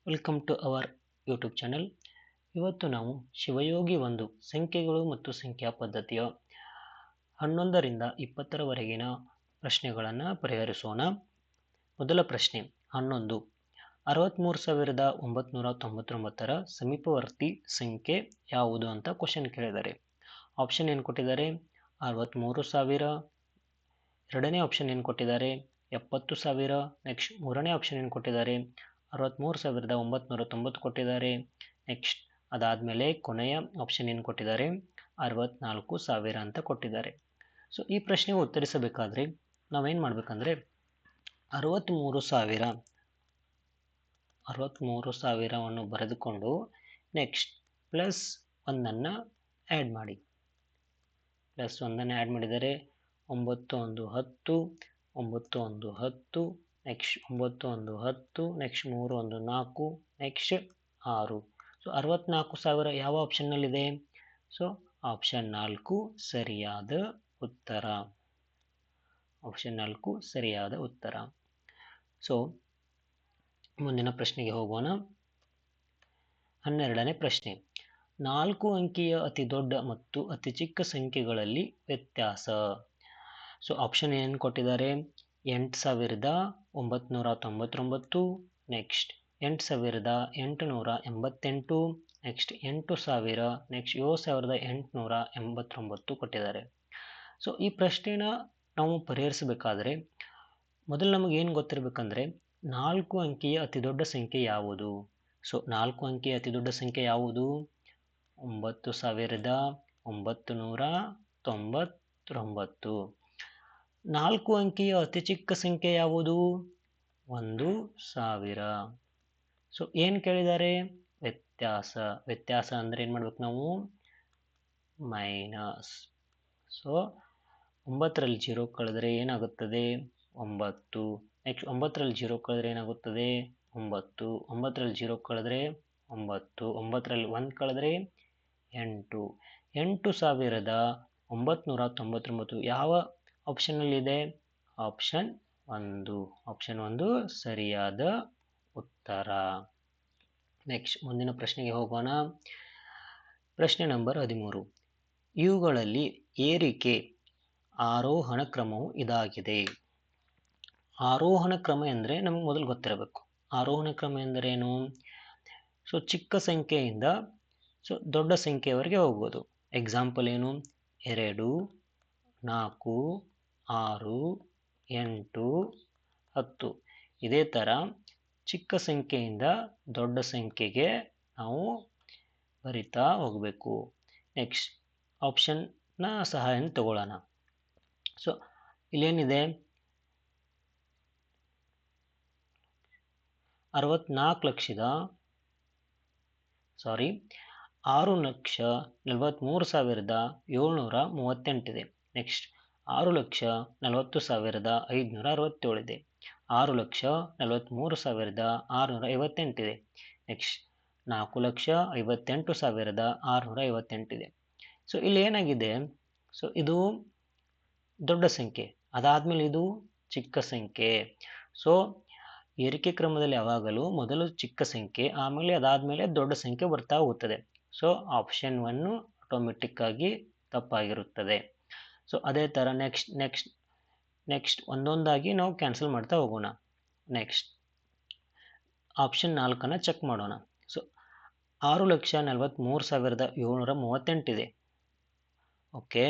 Welcome to our YouTube channel. ಇವತ್ತು ನಾವು ಶಿವಯೋಗಿ ಒಂದು ಸಂಖ್ಯೆಗಳು ಮತ್ತು ಸಂಖ್ಯಾ ಪದ್ಧತಿಯ 11ರಿಂದ 20ರವರೆಗಿನ ಪ್ರಶ್ನೆಗಳನ್ನು ಪರಿಹರಿಸೋಣ. ಮೊದಲ ಪ್ರಶ್ನೆ 11. 63,999ರ ಸಮೀಪವರ್ತಿ ಸಂಖ್ಯೆ ಯಾವುದು ಅಂತ ಕ್ವಶನ್ ಕೇಳಿದ್ದಾರೆ. ಆಪ್ಷನ್ ಏನು ಕೊಟ್ಟಿದ್ದಾರೆ? 63,000. ಎರಡನೇ ಆಪ್ಷನ್ ಏನು ಕೊಟ್ಟಿದ್ದಾರೆ? 70,000. ನೆಕ್ಸ್ಟ್ ಮೂರನೇ ಆಪ್ಷನ್ ಏನು ಕೊಟ್ಟಿದ್ದಾರೆ? 63,990 ಕೊಟ್ಟಿದ್ದಾರೆ. ನೆಕ್ಸ್ಟ್ ಅದಾದಮೇಲೆ ಕೊನೆಯ ಆಪ್ಷನ್ ಏನು ಕೊಟ್ಟಿದ್ದಾರೆ? 64,000 ಅಂತ ಕೊಟ್ಟಿದ್ದಾರೆ. ಸೊ ಈ ಪ್ರಶ್ನೆಗೆ ಉತ್ತರಿಸಬೇಕಾದ್ರೆ ನಾವೇನು ಮಾಡಬೇಕಂದ್ರೆ 63,000ವನ್ನು ಬರೆದುಕೊಂಡು ನೆಕ್ಸ್ಟ್ ಪ್ಲಸ್ 1ಅನ್ನು ಆ್ಯಡ್ ಮಾಡಿ. ಪ್ಲಸ್ 1ಅನ್ನು ಆ್ಯಡ್ ಮಾಡಿದರೆ 9 1 10, 9 1 10, ನೆಕ್ಸ್ಟ್ 9 1 10, ನೆಕ್ಸ್ಟ್ 3 1 4, ನೆಕ್ಸ್ಟ್ 6. ಸೊ 64,000 ಯಾವ ಆಪ್ಷನ್ನಲ್ಲಿದೆ? ಸೊ ಆಪ್ಷನ್ 4 ಸರಿಯಾದ ಉತ್ತರ. ಆಪ್ಷನ್ 4 ಸರಿಯಾದ ಉತ್ತರ. ಸೊ ಮುಂದಿನ ಪ್ರಶ್ನೆಗೆ ಹೋಗೋಣ. 12ನೇ ಪ್ರಶ್ನೆ 4 ಅಂಕಿಯ ಅತಿ ದೊಡ್ಡ ಮತ್ತು ಅತಿ ಚಿಕ್ಕ ಸಂಖ್ಯೆಗಳಲ್ಲಿ ವ್ಯತ್ಯಾಸ. ಸೊ ಆಪ್ಷನ್ ಏನು ಕೊಟ್ಟಿದ್ದಾರೆ? 8,999, ನೆಕ್ಸ್ಟ್ 8,888, ನೆಕ್ಸ್ಟ್ 8,000, ನೆಕ್ಸ್ಟ್ 7,889 ಕೊಟ್ಟಿದ್ದಾರೆ. ಸೊ ಈ ಪ್ರಶ್ನೆನ ನಾವು ಪರಿಹರಿಸಬೇಕಾದ್ರೆ ಮೊದಲು ನಮಗೇನು ಗೊತ್ತಿರಬೇಕಂದ್ರೆ 4 ಅಂಕಿಯ ಅತಿ ದೊಡ್ಡ ಸಂಖ್ಯೆ ಯಾವುದು? ಸೊ 4 ಅಂಕಿಯ ಅತಿ ದೊಡ್ಡ ಸಂಖ್ಯೆ ಯಾವುದು? 9,999. 4 ಅಂಕಿಯ ಅತಿ ಚಿಕ್ಕ ಸಂಖ್ಯೆ ಯಾವುದು? 1,000. ಸೊ ಏನು ಕೇಳಿದ್ದಾರೆ? ವ್ಯತ್ಯಾಸ. ವ್ಯತ್ಯಾಸ ಅಂದರೆ ಏನು ಮಾಡ್ಬೇಕು ನಾವು? ಮೈನಸ್. ಸೊ 9ರಲ್ಲಿ 0 ಕಳೆದರೆ ಏನಾಗುತ್ತದೆ? 9. ನೆಕ್ಸ್ಟ್ 9ರಲ್ಲಿ 0 ಕಳೆದರೆ ಏನಾಗುತ್ತದೆ? 9. 9ರಲ್ಲಿ 0 ಕಳೆದರೆ 9. 9ರಲ್ಲಿ 1 ಕಳೆದರೆ 8. 8,999 ಯಾವ ಆಪ್ಷನ್ನಲ್ಲಿದೆ? ಆಪ್ಷನ್ 1. ಆಪ್ಷನ್ 1 ಸರಿಯಾದ ಉತ್ತರ. ನೆಕ್ಸ್ಟ್ ಮುಂದಿನ ಪ್ರಶ್ನೆಗೆ ಹೋಗೋಣ. ಪ್ರಶ್ನೆ ನಂಬರ್ 13. ಇವುಗಳಲ್ಲಿ ಏರಿಕೆ ಆರೋಹಣ ಕ್ರಮವು ಇದಾಗಿದೆ. ಆರೋಹಣ ಕ್ರಮ ಎಂದರೆ ನಮಗೆ ಮೊದಲು ಗೊತ್ತಿರಬೇಕು. ಆರೋಹಣ ಕ್ರಮ ಎಂದರೇನು? ಸೊ ಚಿಕ್ಕ ಸಂಖ್ಯೆಯಿಂದ ದೊಡ್ಡ ಸಂಖ್ಯೆಯವರೆಗೆ ಹೋಗ್ಬೋದು. ಎಕ್ಸಾಂಪಲ್ ಏನು? 2, 4, 6, 8, 10. ಇದೇ ಥರ ಚಿಕ್ಕ ಸಂಖ್ಯೆಯಿಂದ ದೊಡ್ಡ ಸಂಖ್ಯೆಗೆ ನಾವು ಬರಿತಾ ಹೋಗಬೇಕು. ನೆಕ್ಸ್ಟ್ ಆಪ್ಷನ್ನ ಸಹಾಯನ ತಗೊಳ್ಳೋಣ. ಸೊ ಇಲ್ಲೇನಿದೆ? 6,43,738 ಇದೆ. ನೆಕ್ಸ್ಟ್ 6,40,567 ಇದೆ. 6,43,658 ಇದೆ. ನೆಕ್ಸ್ಟ್ 4,58,658 ಇದೆ. ಸೊ ಇಲ್ಲಿ ಏನಾಗಿದೆ? ಸೊ ಇದು ದೊಡ್ಡ ಸಂಖ್ಯೆ, ಅದಾದಮೇಲೆ ಇದು ಚಿಕ್ಕ ಸಂಖ್ಯೆ. ಸೊ ಏರಿಕೆ ಕ್ರಮದಲ್ಲಿ ಯಾವಾಗಲೂ ಮೊದಲು ಚಿಕ್ಕ ಸಂಖ್ಯೆ, ಆಮೇಲೆ ಅದಾದಮೇಲೆ ದೊಡ್ಡ ಸಂಖ್ಯೆ ಬರ್ತಾ ಹೋಗುತ್ತದೆ. ಸೊ ಆಪ್ಷನ್ 1 ಆಟೋಮೆಟಿಕ್ ಆಗಿ ತಪ್ಪಾಗಿರುತ್ತದೆ. ಸೊ ಅದೇ ಥರ ನೆಕ್ಸ್ಟ್ ಒಂದೊಂದಾಗಿ ನಾವು ಕ್ಯಾನ್ಸಲ್ ಮಾಡ್ತಾ ಹೋಗೋಣ. ನೆಕ್ಸ್ಟ್ ಆಪ್ಷನ್ 4ಅನ್ನು ಚೆಕ್ ಮಾಡೋಣ. ಸೊ 6,43,738 ಇದೆ. ಓಕೆ.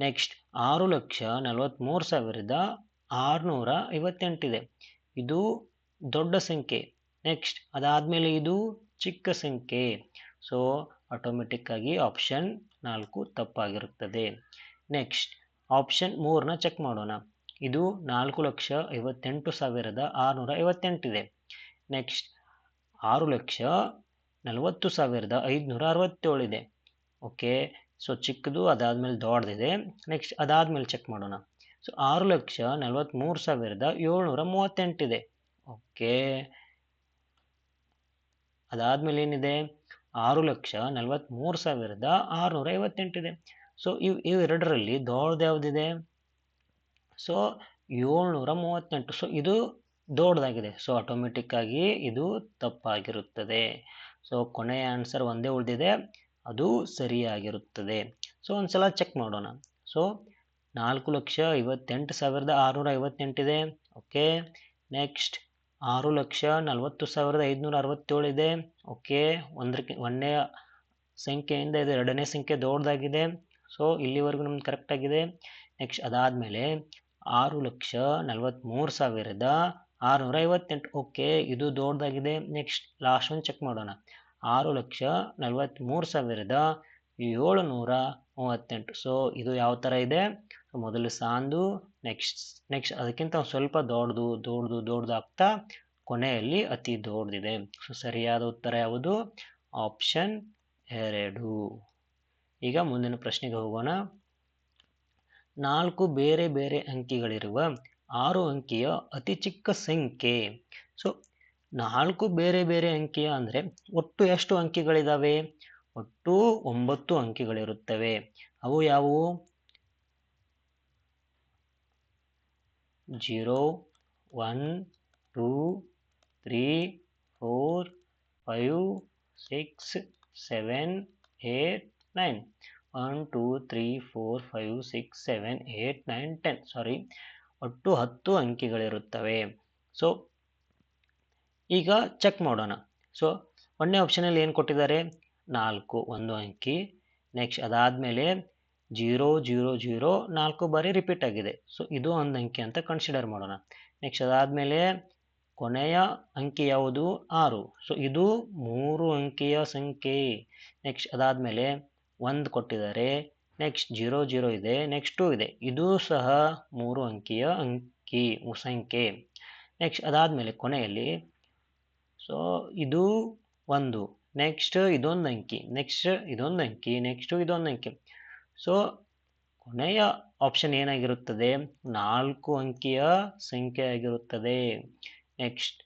ನೆಕ್ಸ್ಟ್ 6,43,658 ಇದೆ. ಇದು ದೊಡ್ಡ ಸಂಖ್ಯೆ. ನೆಕ್ಸ್ಟ್ ಅದಾದಮೇಲೆ ಇದು ಚಿಕ್ಕ ಸಂಖ್ಯೆ. ಸೊ ಆಟೋಮೆಟಿಕ್ ಆಗಿ ಆಪ್ಷನ್ 4 ತಪ್ಪಾಗಿರುತ್ತದೆ. ನೆಕ್ಸ್ಟ್ ಆಪ್ಷನ್ 3ನ ಚೆಕ್ ಮಾಡೋಣ. ಇದು 4,58,658 ಇದೆ. ನೆಕ್ಸ್ಟ್ 6,40,567 ಇದೆ. ಓಕೆ. ಸೊ ಚಿಕ್ಕದು ಅದಾದಮೇಲೆ ದೊಡ್ಡದಿದೆ. ನೆಕ್ಸ್ಟ್ ಅದಾದಮೇಲೆ ಚೆಕ್ ಮಾಡೋಣ. ಸೊ 6,43,738 ಇದೆ. ಓಕೆ. ಅದಾದಮೇಲೆ ಏನಿದೆ? 6,43,658 ಇದೆ. ಸೊ ಇವೆರಡರಲ್ಲಿ ದೊಡ್ಡದು ಯಾವುದಿದೆ? ಸೊ 738. ಸೊ ಇದು ದೊಡ್ಡದಾಗಿದೆ. ಸೊ ಆಟೋಮೆಟಿಕ್ ಆಗಿ ಇದು ತಪ್ಪಾಗಿರುತ್ತದೆ. ಸೊ ಕೊನೆಯ ಆನ್ಸರ್ ಒಂದೇ ಉಳಿದಿದೆ, ಅದು ಸರಿಯಾಗಿರುತ್ತದೆ. ಸೊ ಒಂದ್ಸಲ ಚೆಕ್ ಮಾಡೋಣ. ಸೊ 4,58,658 ಇದೆ. ಓಕೆ, ನೆಕ್ಸ್ಟ್ 6,40,567 ಇದೆ. ಓಕೆ, ಒಂದನೇ ಸಂಖ್ಯೆಯಿಂದ ಇದು ಎರಡನೇ ಸಂಖ್ಯೆ ದೊಡ್ಡದಾಗಿದೆ. ಸೊ ಇಲ್ಲಿವರೆಗೂ ನಮ್ಗೆ ಕರೆಕ್ಟ್ ಆಗಿದೆ. ನೆಕ್ಸ್ಟ್ ಅದಾದಮೇಲೆ 6,43,658. ಓಕೆ, ಇದು ದೊಡ್ಡದಾಗಿದೆ. ನೆಕ್ಸ್ಟ್ ಲಾಸ್ಟ್ ಒಂದು ಚೆಕ್ ಮಾಡೋಣ. 6,43,738. ಸೊ ಇದು ಯಾವ ಥರ ಇದೆ? ಮೊದಲು ಸಾಂದು, ನೆಕ್ಸ್ಟ್ ಅದಕ್ಕಿಂತ ಸ್ವಲ್ಪ ದೊಡ್ಡದು ಆಗ್ತಾ ಕೊನೆಯಲ್ಲಿ ಅತಿ ದೊಡ್ಡದಿದೆ. ಸೊ ಸರಿಯಾದ ಉತ್ತರ ಯಾವುದು? ಆಪ್ಷನ್ 2. ಈಗ ಮುಂದಿನ ಪ್ರಶ್ನೆಗೆ ಹೋಗೋಣ. 4 ಬೇರೆ ಬೇರೆ ಅಂಕಿಗಳಿರುವ 6 ಅಂಕಿಯ ಅತಿ ಚಿಕ್ಕ ಸಂಖ್ಯೆ. ಸೊ 4 ಬೇರೆ ಬೇರೆ ಅಂಕಿಯ ಅಂದರೆ ಒಟ್ಟು ಎಷ್ಟು ಅಂಕಿಗಳಿದಾವೆ? ಒಟ್ಟು 9 ಅಂಕಿಗಳಿರುತ್ತವೆ. ಅವು ಯಾವುವು? 0, 1, 2, 3, 4, 5, 6, 7, 8, 9. 1, 2, 3, 4, 5, 6, 7, 8, 9, 10. ಸಾರಿ, ಒಟ್ಟು 10 ಅಂಕಿಗಳಿರುತ್ತವೆ. ಸೊ ಈಗ ಚೆಕ್ ಮಾಡೋಣ. ಸೊ ಒಂದನೇ ಆಪ್ಷನಲ್ಲಿ ಏನು ಕೊಟ್ಟಿದ್ದಾರೆ? 4 ಒಂದು ಅಂಕಿ. ನೆಕ್ಸ್ಟ್ ಅದಾದಮೇಲೆ 0, 0, 0 4 ಬಾರಿ ರಿಪೀಟ್ ಆಗಿದೆ. ಸೊ ಇದು ಒಂದು ಅಂಕಿ ಅಂತ ಕನ್ಸಿಡರ್ ಮಾಡೋಣ. ನೆಕ್ಸ್ಟ್ ಅದಾದಮೇಲೆ ಕೊನೆಯ ಅಂಕಿ ಯಾವುದು? 6. ಸೊ ಇದು 3 ಅಂಕಿಯ ಸಂಖ್ಯೆ. ನೆಕ್ಸ್ಟ್ ಅದಾದಮೇಲೆ 1 ಕೊಟ್ಟಿದ್ದಾರೆ. ನೆಕ್ಸ್ಟ್ 0, 0 ಇದೆ. ನೆಕ್ಸ್ಟ್ 2 ಇದೆ. ಇದು ಸಹ 3 ಅಂಕಿಯ ಸಂಖ್ಯೆ. ನೆಕ್ಸ್ಟ್ ಅದಾದಮೇಲೆ ಕೊನೆಯಲ್ಲಿ ಸೊ ಇದು 1. ನೆಕ್ಸ್ಟ್ ಇದೊಂದು ಅಂಕಿ. ನೆಕ್ಸ್ಟ್ ಇದೊಂದು ಅಂಕಿ. ನೆಕ್ಸ್ಟ್ ಇದೊಂದು ಅಂಕಿ. ಸೊ ಕೊನೆಯ ಆಪ್ಷನ್ ಏನಾಗಿರುತ್ತದೆ? 4 ಅಂಕಿಯ ಸಂಖ್ಯೆ ಆಗಿರುತ್ತದೆ. ನೆಕ್ಸ್ಟ್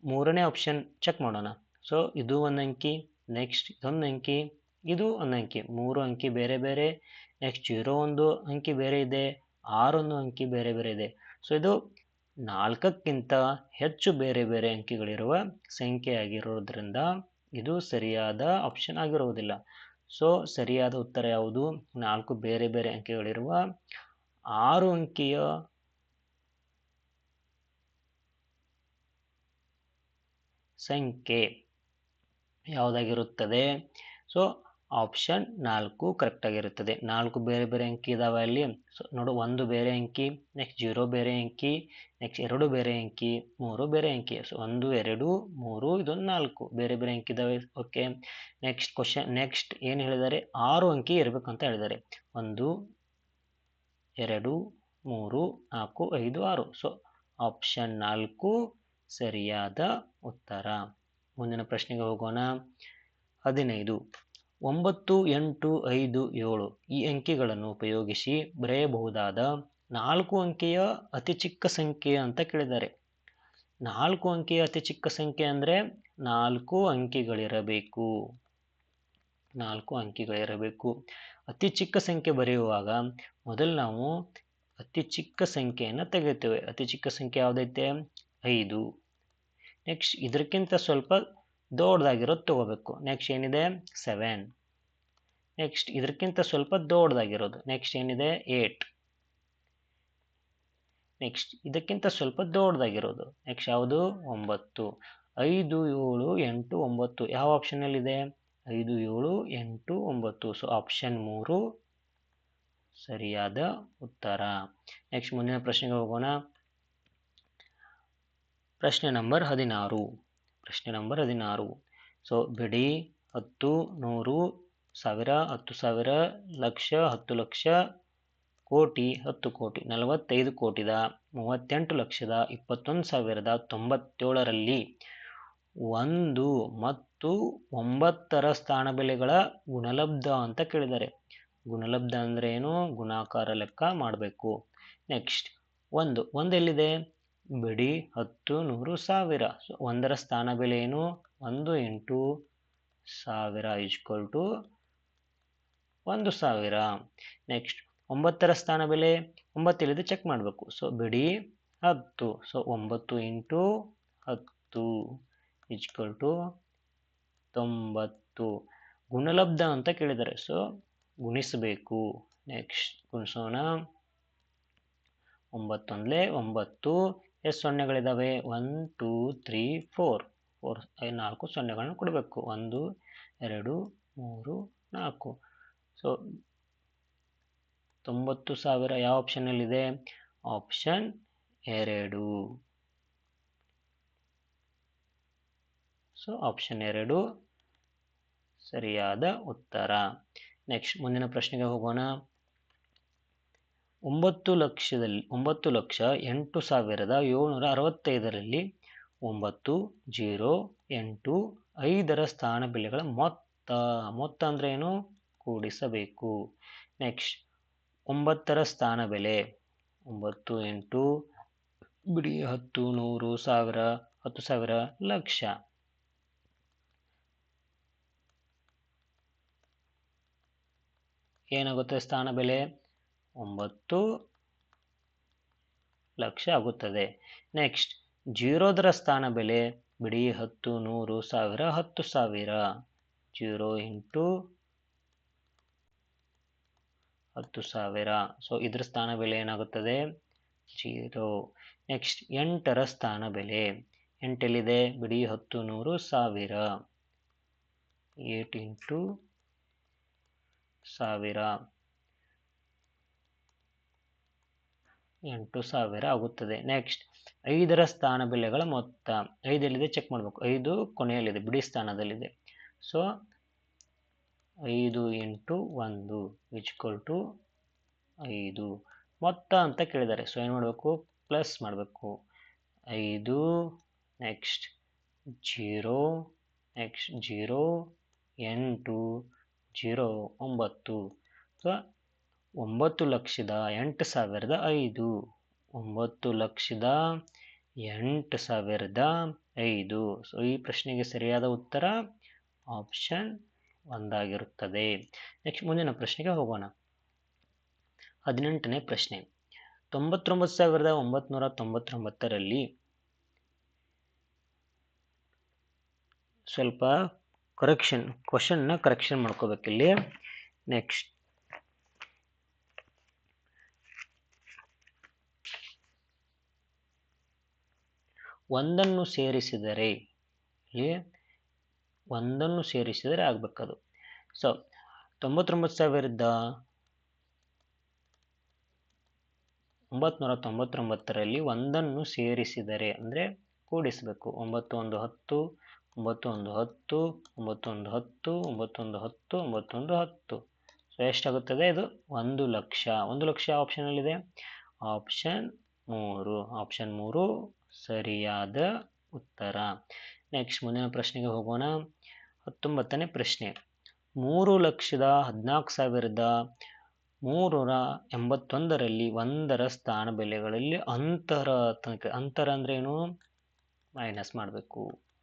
ಮೂರನೇ ಆಪ್ಷನ್ ಚೆಕ್ ಮಾಡೋಣ. ಸೊ ಇದು ಒಂದು ಅಂಕಿ. ನೆಕ್ಸ್ಟ್ ಇದೊಂದು ಅಂಕಿ. ಇದು ಒಂದು ಅಂಕಿ. 3 ಅಂಕಿ ಬೇರೆ ಬೇರೆ. ನೆಕ್ಸ್ಟ್ 0 ಒಂದು ಅಂಕಿ ಬೇರೆ ಇದೆ. 6 ಒಂದು ಅಂಕಿ ಬೇರೆ ಬೇರೆ ಇದೆ. ಸೊ ಇದು 4ಕ್ಕಿಂತ ಹೆಚ್ಚು ಬೇರೆ ಬೇರೆ ಅಂಕಿಗಳಿರುವ ಸಂಖ್ಯೆ ಆಗಿರೋದ್ರಿಂದ ಇದು ಸರಿಯಾದ ಆಪ್ಷನ್ ಆಗಿರುವುದಿಲ್ಲ. ಸೊ ಸರಿಯಾದ ಉತ್ತರ ಯಾವುದು? 4 ಬೇರೆ ಬೇರೆ ಅಂಕಿಗಳಿರುವ 6 ಅಂಕಿಯ ಸಂಖ್ಯೆ ಯಾವುದಾಗಿರುತ್ತದೆ? ಸೊ ಆಪ್ಷನ್ 4 ಕರೆಕ್ಟ್ ಆಗಿರುತ್ತದೆ. 4 ಬೇರೆ ಬೇರೆ ಅಂಕಿ ಇದಾವೆ ಅಲ್ಲಿ. ಸೊ ನೋಡು, 1 ಬೇರೆ ಅಂಕಿ, ನೆಕ್ಸ್ಟ್ 0 ಬೇರೆ ಅಂಕಿ, ನೆಕ್ಸ್ಟ್ 2 ಬೇರೆ ಅಂಕಿ, 3 ಬೇರೆ ಅಂಕಿ. ಸೊ 1, 2, 3 ಇದೊಂದು 4 ಬೇರೆ ಬೇರೆ ಅಂಕಿ ಇದಾವೆ. Okay, next question. ನೆಕ್ಸ್ಟ್ ಏನು ಹೇಳಿದ್ದಾರೆ? 6 ಅಂಕಿ ಇರಬೇಕಂತ ಹೇಳಿದ್ದಾರೆ. 1, 2, 3, 4, 5, 6. ಸೊ ಆಪ್ಷನ್ 4 ಸರಿಯಾದ ಉತ್ತರ. ಮುಂದಿನ ಪ್ರಶ್ನೆಗೆ ಹೋಗೋಣ. 15. 9, 8, 5, 7 ಈ ಅಂಕಿಗಳನ್ನು ಉಪಯೋಗಿಸಿ ಬರೆಯಬಹುದಾದ 4 ಅಂಕಿಯ ಅತಿ ಚಿಕ್ಕ ಸಂಖ್ಯೆ ಅಂತ ಕೇಳಿದ್ದಾರೆ. 4 ಅಂಕಿಯ ಅತಿ ಚಿಕ್ಕ ಸಂಖ್ಯೆ ಅಂದರೆ 4 ಅಂಕಿಗಳಿರಬೇಕು. 4 ಅಂಕಿಗಳಿರಬೇಕು. ಅತಿ ಚಿಕ್ಕ ಸಂಖ್ಯೆ ಬರೆಯುವಾಗ ಮೊದಲು ನಾವು ಅತಿ ಚಿಕ್ಕ ಸಂಖ್ಯೆಯನ್ನು ತೆಗೆಯುತ್ತೇವೆ. ಅತಿ ಚಿಕ್ಕ ಸಂಖ್ಯೆ ಯಾವುದೈತೆ? 5. ನೆಕ್ಸ್ಟ್ ಇದಕ್ಕಿಂತ ಸ್ವಲ್ಪ ದೊಡ್ಡದಾಗಿರೋದು ತಗೋಬೇಕು. ನೆಕ್ಸ್ಟ್ ಏನಿದೆ? 7. ನೆಕ್ಸ್ಟ್ ಇದಕ್ಕಿಂತ ಸ್ವಲ್ಪ ದೊಡ್ಡದಾಗಿರೋದು. ನೆಕ್ಸ್ಟ್ ಏನಿದೆ? 8. ನೆಕ್ಸ್ಟ್ ಇದಕ್ಕಿಂತ ಸ್ವಲ್ಪ ದೊಡ್ಡದಾಗಿರೋದು. ನೆಕ್ಸ್ಟ್ ಯಾವುದು? 9. 5, 7, 8, 9 ಯಾವ ಆಪ್ಷನ್ನಲ್ಲಿದೆ? 5, 7, 8, 9. ಸೊ ಆಪ್ಷನ್ 3 ಸರಿಯಾದ ಉತ್ತರ. ನೆಕ್ಸ್ಟ್ ಮುಂದಿನ ಪ್ರಶ್ನೆಗೆ ಹೋಗೋಣ. ಪ್ರಶ್ನೆ ನಂಬರ್ 16. ಪ್ರಶ್ನೆ ನಂಬರ್ 16. ಸೊ ಬಿಡಿ 10, 100, 1000, 10,000, ಲಕ್ಷ, 10 ಲಕ್ಷ, ಕೋಟಿ, 10 ಕೋಟಿ, 45 ಕೋಟಿದ, 38 ಲಕ್ಷದ, 21,097ರಲ್ಲಿ 1 ಮತ್ತು 9ರ ಸ್ಥಾನಬೆಲೆಗಳ ಗುಣಲಬ್ಧ ಅಂತ ಕೇಳಿದ್ದಾರೆ. ಗುಣಲಬ್ಧ ಅಂದರೆ ಏನು? ಗುಣಾಕಾರ ಲೆಕ್ಕ ಮಾಡಬೇಕು. ನೆಕ್ಸ್ಟ್ 1 ಎಲ್ಲಿದೆ? ಬಿಡಿ 10, 100, 1000. ಸೊ 1ರ ಸ್ಥಾನ ಬೆಲೆ ಏನು? 1 × 1000 = 1,000. ನೆಕ್ಸ್ಟ್ 9ರ ಸ್ಥಾನ ಬೆಲೆ 9 ಎಲ್ಲಿದೆ ಚೆಕ್ ಮಾಡಬೇಕು. ಸೊ ಬಿಡಿ 10. So 9 into 10 equal to 90. ಗುಣಲಬ್ಧ ಅಂತ ಕೇಳಿದ್ದಾರೆ, ಸೊ ಗುಣಿಸಬೇಕು. ನೆಕ್ಸ್ಟ್ ಗುಣಿಸೋಣ. 9 9. ಎಷ್ಟು ಸೊನ್ನೆಗಳಿದ್ದಾವೆ? 1 2 3 4 4 ಸೊನ್ನೆಗಳನ್ನು ಕೊಡಬೇಕು. 1 2 3 4. ಸೊ 90,000 ಯಾವ ಆಪ್ಷನ್ನಲ್ಲಿದೆ? ಆಪ್ಷನ್ 2. ಸೊ ಆಪ್ಷನ್ 2 ಸರಿಯಾದ ಉತ್ತರ. ನೆಕ್ಸ್ಟ್ ಮುಂದಿನ ಪ್ರಶ್ನೆಗೆ ಹೋಗೋಣ. 9,08,765ರಲ್ಲಿ 9 0 8 5ರ ಸ್ಥಾನ ಬೆಲೆಗಳ ಮೊತ್ತ ಅಂದ್ರೆ ಏನು? ಕೂಡಿಸಬೇಕು. ನೆಕ್ಸ್ಟ್ 9ರ ಸ್ಥಾನ ಬೆಲೆ 9 8 ಬಿಡಿ 10 100 1000 10,000 ಲಕ್ಷ. ಏನಾಗುತ್ತೆ ಸ್ಥಾನ ಬೆಲೆ? 9 ಲಕ್ಷ ಆಗುತ್ತದೆ. ನೆಕ್ಸ್ಟ್ 0ರ ಸ್ಥಾನ ಬೆಲೆ ಬಿಡಿ 10 100 1000 10,000. 0 ಇಂಟು 10,000. ಸೊ ಇದ್ರ ಸ್ಥಾನ ಬೆಲೆ ಏನಾಗುತ್ತದೆ? 0. ನೆಕ್ಸ್ಟ್ 8ರ ಸ್ಥಾನ ಬೆಲೆ 8 ಎಲ್ಲಿದೆ? ಬಿಡಿ 10 100 1000. 8 ಇಂಟು 1000 8,000 ಆಗುತ್ತದೆ. ನೆಕ್ಸ್ಟ್ 5ರ ಸ್ಥಾನ ಬೆಲೆಗಳ ಮೊತ್ತ 5 ಎಲ್ಲಿದೆ? ಚೆಕ್ ಮಾಡಬೇಕು. 5 ಕೊನೆಯಲ್ಲಿದೆ, ಬಿಡಿ ಸ್ಥಾನದಲ್ಲಿದೆ. ಸೊ 5 ಇಂಟು 1 ಈಕ್ವಲ್ ಟು 5 ಮೊತ್ತ ಅಂತ ಕೇಳಿದ್ದಾರೆ. ಸೊ ಏನು ಮಾಡಬೇಕು? ಪ್ಲಸ್ ಮಾಡಬೇಕು. 5 ನೆಕ್ಸ್ಟ್ 0 ನೆಕ್ಸ್ಟ್ 0 8 0 9. ಸೊ 9,08,005. 9,08,005. ಸೊ ಈ ಪ್ರಶ್ನೆಗೆ ಸರಿಯಾದ ಉತ್ತರ ಆಪ್ಷನ್ 1 ಆಗಿರುತ್ತದೆ. ನೆಕ್ಸ್ಟ್ ಮುಂದಿನ ಪ್ರಶ್ನೆಗೆ ಹೋಗೋಣ. 18ನೇ ಪ್ರಶ್ನೆ. 99,999ರಲ್ಲಿ ಸ್ವಲ್ಪ ಕ್ವಶನ್ನ ಕರೆಕ್ಷನ್ ಮಾಡ್ಕೋಬೇಕಿಲ್ಲಿ. ನೆಕ್ಸ್ಟ್ ಒಂದನ್ನು ಸೇರಿಸಿದರೆ ಆಗ್ಬೇಕದು. ಸೊ 99,999ರಲ್ಲಿ ಒಂದನ್ನು ಸೇರಿಸಿದರೆ ಅಂದರೆ ಕೂಡಿಸಬೇಕು. 9 1 10 9 1 10 9 1 10 9 1 10 9 1 10. ಸೊ ಎಷ್ಟಾಗುತ್ತದೆ? ಇದು 1 ಲಕ್ಷ. 1 ಲಕ್ಷ ಆಪ್ಷನಲ್ಲಿದೆ. ಆಪ್ಷನ್ 3. ಆಪ್ಷನ್ 3 ಸರಿಯಾದ ಉತ್ತರ. ನೆಕ್ಸ್ಟ್ ಮುಂದಿನ ಪ್ರಶ್ನೆಗೆ ಹೋಗೋಣ. 19ನೇ ಪ್ರಶ್ನೆ. 3,14,381ರಲ್ಲಿ 1ರ ಸ್ಥಾನ ಬೆಲೆಗಳಲ್ಲಿ ಅಂತರ ಅಂದ್ರೆ ಏನು? ಮೈನಸ್ ಮಾಡಬೇಕು.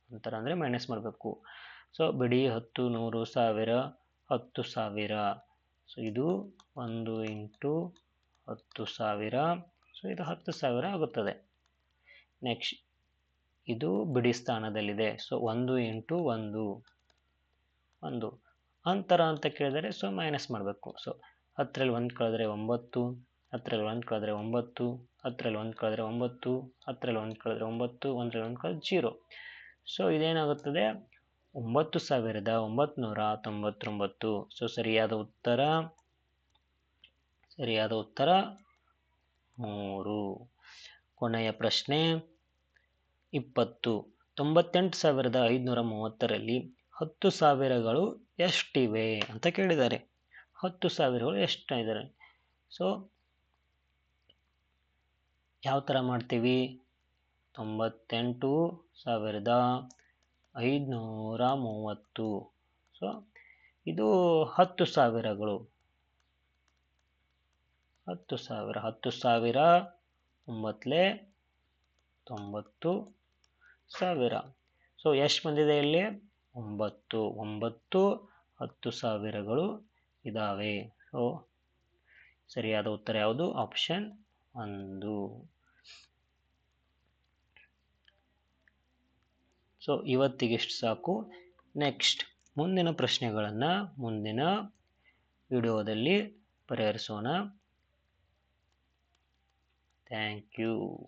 ಅಂತರ ಅಂದರೆ ಮೈನಸ್ ಮಾಡಬೇಕು. ಸೊ ಬಿಡಿ 10 100 1000 10,000. ಸೊ ಇದು 1 ಇಂಟು 10,000. ಸೊ ಇದು 10,000 ಆಗುತ್ತದೆ. ನೆಕ್ಸ್ಟ್ ಇದು ಬಿಡಿ ಸ್ಥಾನದಲ್ಲಿದೆ. ಸೊ 1 ಇಂಟು 1 ಅಂತರ ಅಂತ ಕೇಳಿದರೆ ಸೊ ಮೈನಸ್ ಮಾಡಬೇಕು. ಸೊ 10ರಲ್ಲಿ 1 ಕಳೆದ್ರೆ 9 10ರಲ್ಲಿ 1 ಕಳೆದ್ರೆ 9 10ರಲ್ಲಿ 1 ಕಳೆದ್ರೆ 9 10ರಲ್ಲಿ 1 ಕಳೆದ್ರೆ 9 1ರಲ್ಲಿ 1 ಕಳೆದ್ರೆ 0. ಸೊ ಇದೇನಾಗುತ್ತದೆ? 9,999. ಸೊ ಸರಿಯಾದ ಉತ್ತರ 3. ಕೊನೆಯ ಪ್ರಶ್ನೆ 20. 98,530ರಲ್ಲಿ 10,000ಗಳು ಎಷ್ಟಿವೆ ಅಂತ ಕೇಳಿದ್ದಾರೆ. 10,000ಗಳು ಎಷ್ಟಿದ್ದಾರೆ? ಸೊ ಯಾವ ಥರ ಮಾಡ್ತೀವಿ? 98,530. ಸೊ ಇದು 10,000ಗಳು. 10,000 10,000 90,000. ಸೊ ಎಷ್ಟು ಬಂದಿದೆ ಇಲ್ಲಿ? 9 10,000ಗಳು ಇದ್ದಾವೆ. ಸೊ ಸರಿಯಾದ ಉತ್ತರ ಯಾವುದು? ಆಪ್ಷನ್ 1. ಸೊ ಇವತ್ತಿಗಿಷ್ಟು ಸಾಕು. ನೆಕ್ಸ್ಟ್ ಮುಂದಿನ ಪ್ರಶ್ನೆಗಳನ್ನು ಮುಂದಿನ ವಿಡಿಯೋದಲ್ಲಿ ಪರಿಹರಿಸೋಣ. Thank you.